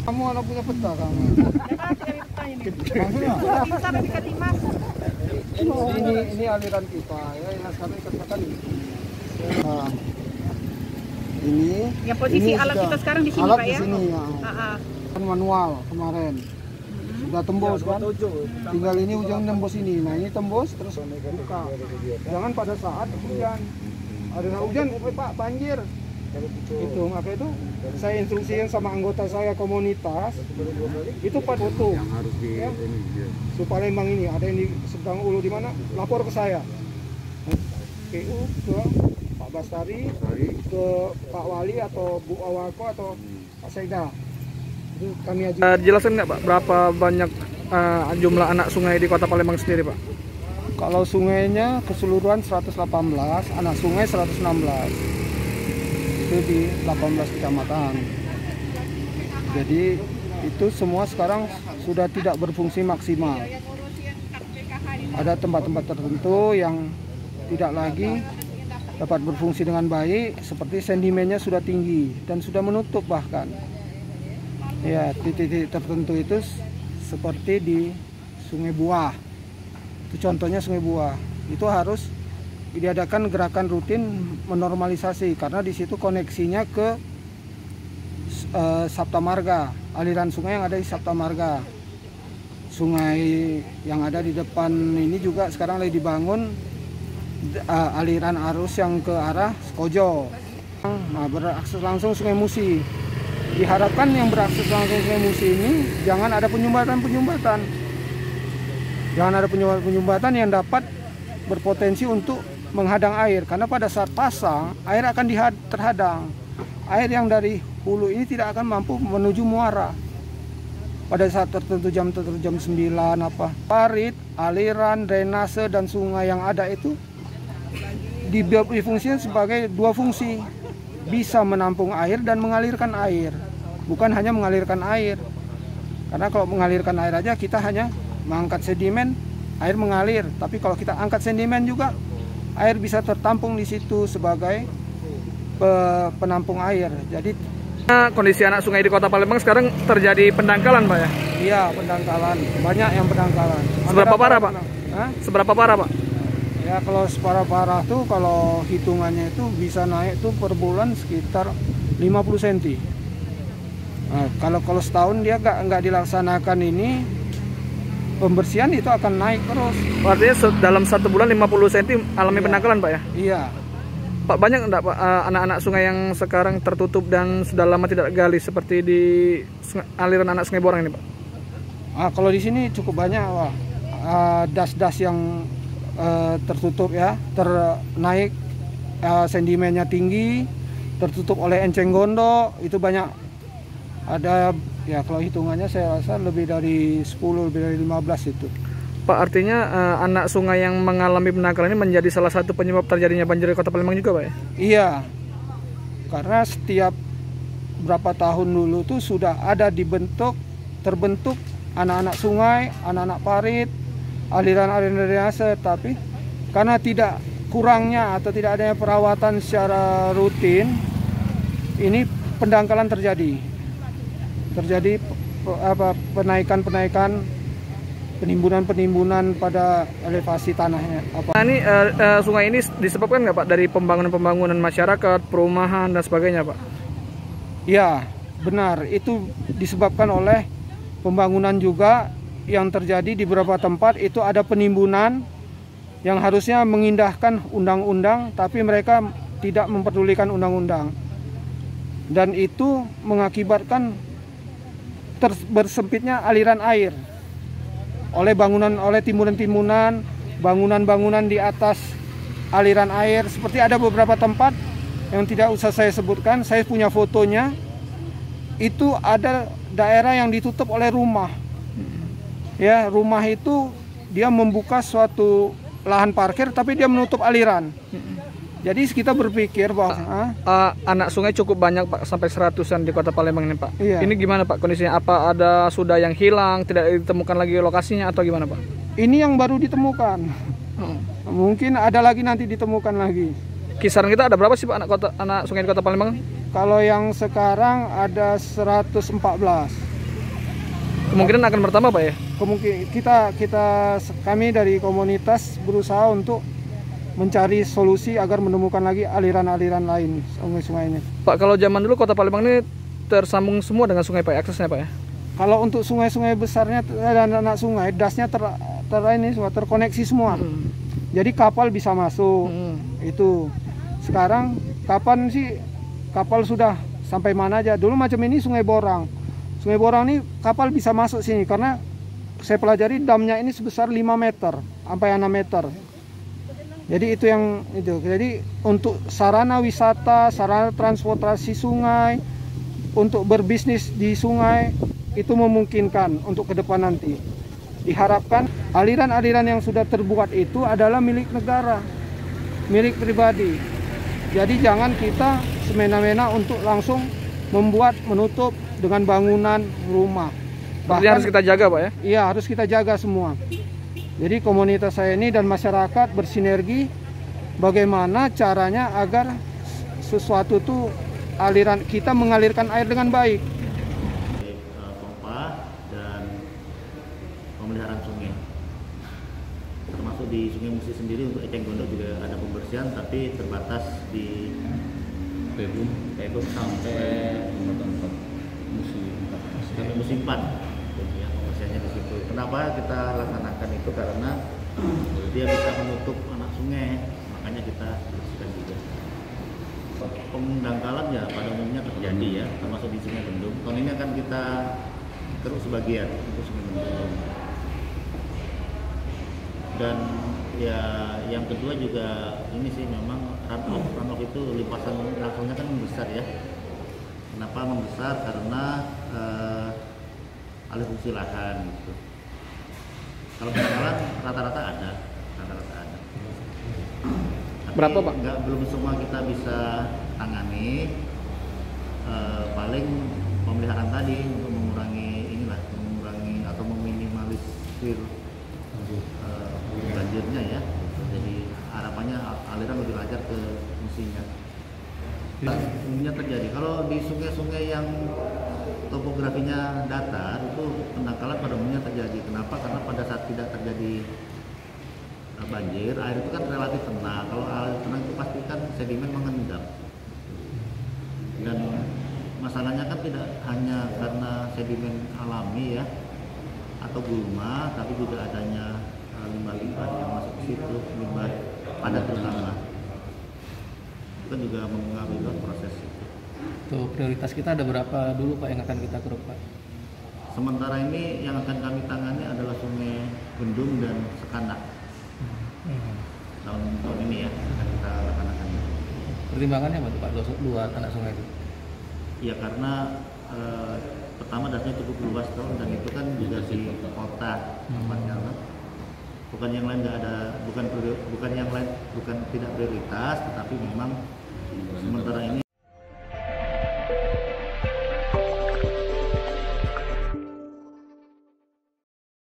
Kamu anak punya peta kamu. Ini aliran pipa ya, yang kami katakan ini. Nah, ini yang posisi ini alat kita sekarang di sini alat Pak di ya. sini, ya. Kan manual kemarin. Sudah tembus kan? Tinggal ini ujung tembus ini. Nah, ini tembus terus buka. Jangan pada saat hujan. Ada hujan, Pak, banjir. Itu maka itu saya instruksikan sama anggota saya komunitas itu Pak foto yang harus di ya, supaya memang ini ada yang sedang ulu di mana lapor ke saya PU ke Pak Bastari ke Pak Wali atau Bu Awako atau Pak Sekda itu kami ajukan. Jelaskan nggak Pak berapa banyak jumlah anak sungai di Kota Palembang sendiri Pak? Kalau sungainya keseluruhan 118, anak sungai 116. Itu di 18 kecamatan. Jadi itu semua sekarang sudah tidak berfungsi maksimal. Ada tempat-tempat tertentu yang tidak lagi dapat berfungsi dengan baik, seperti sedimennya sudah tinggi dan sudah menutup bahkan. Ya, titik-titik tertentu itu seperti di Sungai Buah. Itu contohnya Sungai Buah. Itu harus diadakan gerakan rutin menormalisasi karena di situ koneksinya ke Sapta Marga, aliran sungai yang ada di Sapta Marga. Sungai yang ada di depan ini juga sekarang lagi dibangun aliran arus yang ke arah Skojo. Nah, berakses langsung Sungai Musi. Diharapkan yang berakses langsung Sungai Musi ini jangan ada penyumbatan. Jangan ada penyumbatan yang dapat berpotensi untuk menghadang air, karena pada saat pasang air akan terhadang. Air yang dari hulu ini tidak akan mampu menuju muara pada saat tertentu, jam 9 apa. Parit, aliran, drainase dan sungai yang ada itu difungsikan sebagai dua fungsi, bisa menampung air dan mengalirkan air, bukan hanya mengalirkan air. Karena kalau mengalirkan air aja kita hanya mengangkat sedimen, air mengalir, tapi kalau kita angkat sedimen juga air bisa tertampung di situ sebagai penampung air. Jadi kondisi anak sungai di Kota Palembang sekarang terjadi pendangkalan Pak ya? Iya, pendangkalan. Banyak yang pendangkalan. Seberapa parah Pak? Seberapa parah Pak? Ya kalau separah-parah tuh kalau hitungannya itu bisa naik tuh per bulan sekitar 50 cm. Nah, kalau setahun dia nggak dilaksanakan ini, pembersihan itu akan naik terus. Artinya dalam 1 bulan 50 cm alami pendangkalan Pak ya? Iya. Pak, banyak enggak Pak anak-anak sungai yang sekarang tertutup dan sudah lama tidak gali seperti di aliran anak Sungai Borang ini Pak? Kalau di sini cukup banyak Pak. Das-das yang tertutup ya, ternaik sedimennya tinggi, tertutup oleh enceng gondok, itu banyak. Ada ya kalau hitungannya saya rasa lebih dari 10, lebih dari 15 itu. Pak, artinya anak sungai yang mengalami pendangkalan ini menjadi salah satu penyebab terjadinya banjir di Kota Palembang juga Pak ya? Iya, karena setiap berapa tahun dulu tuh sudah ada terbentuk anak-anak sungai, anak-anak parit, aliran-aliran drainase, tapi karena tidak kurangnya atau tidak adanya perawatan secara rutin, ini pendangkalan terjadi penaikan penimbunan pada elevasi tanahnya. Nah, ini sungai ini disebabkan nggak Pak dari pembangunan masyarakat, perumahan dan sebagainya Pak? Ya, benar. Itu disebabkan oleh pembangunan juga yang terjadi di beberapa tempat. Itu ada penimbunan yang harusnya mengindahkan undang-undang, tapi mereka tidak memperdulikan undang-undang. Dan itu mengakibatkan bersempitnya aliran air oleh timbunan-timbunan, bangunan-bangunan di atas aliran air. Seperti ada beberapa tempat yang tidak usah saya sebutkan, saya punya fotonya. Itu ada daerah yang ditutup oleh rumah. Ya, rumah itu dia membuka suatu lahan parkir tapi dia menutup aliran. Jadi kita berpikir bahwa anak sungai cukup banyak Pak, sampai 100-an di Kota Palembang ini Pak. Iya. Ini gimana Pak kondisinya? Apa ada sudah yang hilang, tidak ditemukan lagi lokasinya atau gimana Pak? ini yang baru ditemukan. Mungkin ada lagi nanti ditemukan lagi. Kisaran kita ada berapa sih Pak anak sungai di Kota Palembang? Kalau yang sekarang ada 114. Kemungkinan akan bertambah Pak ya? Kemungkinan kami dari komunitas berusaha untuk mencari solusi agar menemukan lagi aliran-aliran lain sungai-sungai ini. Pak, kalau zaman dulu Kota Palembang ini tersambung semua dengan sungai Pak, aksesnya Pak ya? Kalau untuk sungai-sungai besarnya dan anak sungai, dasnya terkoneksi semua. Jadi kapal bisa masuk. Itu. Sekarang kapan sih kapal sudah sampai mana aja? Dulu macam ini Sungai Borang. Sungai Borang ini kapal bisa masuk sini karena saya pelajari damnya ini sebesar 5 meter sampai 6 meter. Jadi itu yang itu. Jadi untuk sarana wisata, sarana transportasi sungai, untuk berbisnis di sungai itu memungkinkan untuk ke depan nanti. Diharapkan aliran-aliran yang sudah terbuat itu adalah milik negara, milik pribadi. Jadi jangan kita semena-mena untuk langsung menutup dengan bangunan rumah. Bahkan harus kita jaga Pak ya? Iya, harus kita jaga semua. Jadi komunitas saya ini dan masyarakat bersinergi bagaimana caranya agar sesuatu itu aliran kita mengalirkan air dengan baik. Pompa dan pemeliharaan sungai. Termasuk di Sungai Musi sendiri untuk Eceng Gondok juga ada pembersihan tapi terbatas di Pebum sampai musim 4. Ya, pembersihannya di situ. Kenapa kita laksanakan itu? Karena dia bisa menutup anak sungai, makanya kita bersihkan juga. Pendangkalan ya pada umumnya terjadi ya, termasuk di Sungai Bendung. Tahun ini akan kita keruk sebagian untuk Sungai Bendung. Dan ya yang kedua juga ini sih memang runoff itu limpasan langsungnya kan membesar ya. Kenapa membesar? Karena alih fungsi lahan gitu. Kalau pendangkalan rata-rata ada. Tapi berapa Pak? Belum semua kita bisa tangani. Paling pemeliharaan tadi untuk mengurangi atau meminimalisir banjirnya ya. Jadi harapannya aliran lebih lancar ke musinya. Umumnya terjadi kalau di sungai-sungai yang topografinya datar itu pendangkalan pada umumnya terjadi. Kenapa? Karena pada saat tidak terjadi banjir, air itu kan relatif tenang. Kalau air tenang itu pasti kan sedimen mengendap. Dan masalahnya kan tidak hanya karena sedimen alami ya atau gulma, tapi juga adanya limbah-limbah yang masuk ke situ, limbah padat terutama. Itu kan juga mempengaruhi proses itu. Tuh, prioritas kita ada berapa dulu Pak yang akan kita keruk Pak? Sementara ini yang akan kami tangani adalah Sungai Bendung dan Sekanak. Tahun ini ya akan kita laksanakan. Pertimbangannya apa tuh Pak, dua anak sungai itu? Ya karena pertama dasarnya cukup luas dan itu kan juga di kota tempatnya. Bukan yang lain nggak ada, bukan yang lain bukan tidak prioritas, tetapi memang sementara ini